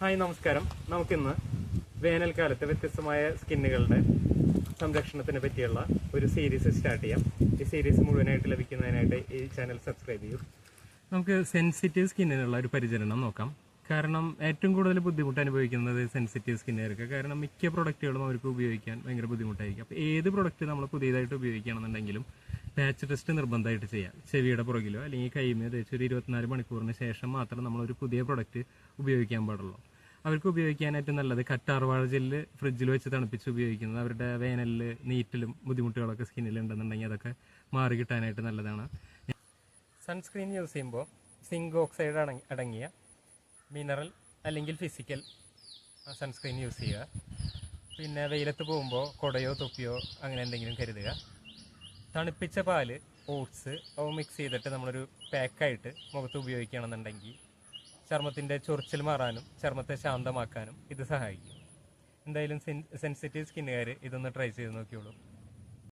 Hi നമസ്കാരം. നമുക്കിന്ന് വേനൽക്കാലത്ത് വ്യത്യസ്തമായ സ്കിന്നുകളുടെ സംരക്ഷണത്തിനെ പറ്റിയുള്ള ഒരു സീരീസ് സ്റ്റാർട്ട് ചെയ്യാം. ഈ സീരീസ് മുഴുവനായിട്ട് ലഭിക്കുന്നതിനായിട്ട് ഈ ചാനൽ സബ്സ്ക്രൈബ് ചെയ്യൂ. നമുക്ക് സെൻസിറ്റീവ് സ്കിന്നിനുള്ള ഒരു പരിചരണം നോക്കാം. കാരണം ഏറ്റവും കൂടുതൽ ബുദ്ധിമുട്ട് അനുഭവിക്കുന്നത് സെൻസിറ്റീവ് സ്കിന്നുകാർക്ക്. കാരണം മിക്ക പ്രൊഡക്റ്റുകളും അവർക്ക് ഉപയോഗിക്കാൻ ഭയങ്കര ബുദ്ധിമുട്ടായിരിക്കും. അപ്പോൾ ഏത് പ്രൊഡക്റ്റ് നമ്മൾ പുതിയതായിട്ട് ഉപയോഗിക്കുകയാണെന്നുണ്ടെങ്കിലും പാച്ച് ടെസ്റ്റ് നിർബന്ധമായിട്ട് ചെയ്യാം. ചെവിയുടെ പുറകിലോ അല്ലെങ്കിൽ കൈമേ തേച്ച് ഒരു 24 മണിക്കൂറിന് ശേഷം മാത്രം നമ്മളൊരു പുതിയ പ്രൊഡക്റ്റ് ഉപയോഗിക്കാൻ പാടുള്ളൂ. അവർക്ക് ഉപയോഗിക്കാനായിട്ട് നല്ലത് കറ്റാർവാഴ ജെല്ല് ഫ്രിഡ്ജിൽ വെച്ച് തണുപ്പിച്ച് ഉപയോഗിക്കുന്നത്. അവരുടെ വേനലിൽ നീറ്റിലും ബുദ്ധിമുട്ടുകളൊക്കെ സ്കിന്നിലുണ്ടെന്നുണ്ടെങ്കിൽ അതൊക്കെ മാറി കിട്ടാനായിട്ട് നല്ലതാണ്. സൺസ്ക്രീൻ യൂസ് ചെയ്യുമ്പോൾ സിങ്ക് ഓക്സൈഡ് അടങ്ങിയ മിനറൽ അല്ലെങ്കിൽ ഫിസിക്കൽ സൺസ്ക്രീൻ യൂസ് ചെയ്യുക. പിന്നെ വെയിലത്ത് പോകുമ്പോൾ കുടയോ തൊപ്പിയോ അങ്ങനെ എന്തെങ്കിലും കരുതുക. തണുപ്പിച്ച പാല്, ഓട്സ് അവ മിക്സ് ചെയ്തിട്ട് നമ്മളൊരു പാക്കായിട്ട് മുഖത്ത് ഉപയോഗിക്കുകയാണെന്നുണ്ടെങ്കിൽ ചർമ്മത്തിൻ്റെ ചൊറിച്ചിൽ മാറാനും ചർമ്മത്തെ ശാന്തമാക്കാനും ഇത് സഹായിക്കും. എന്തായാലും സെൻസിറ്റീവ് സ്കിന്നുകാർ ഇതൊന്ന് ട്രൈ ചെയ്ത് നോക്കിയോളൂ.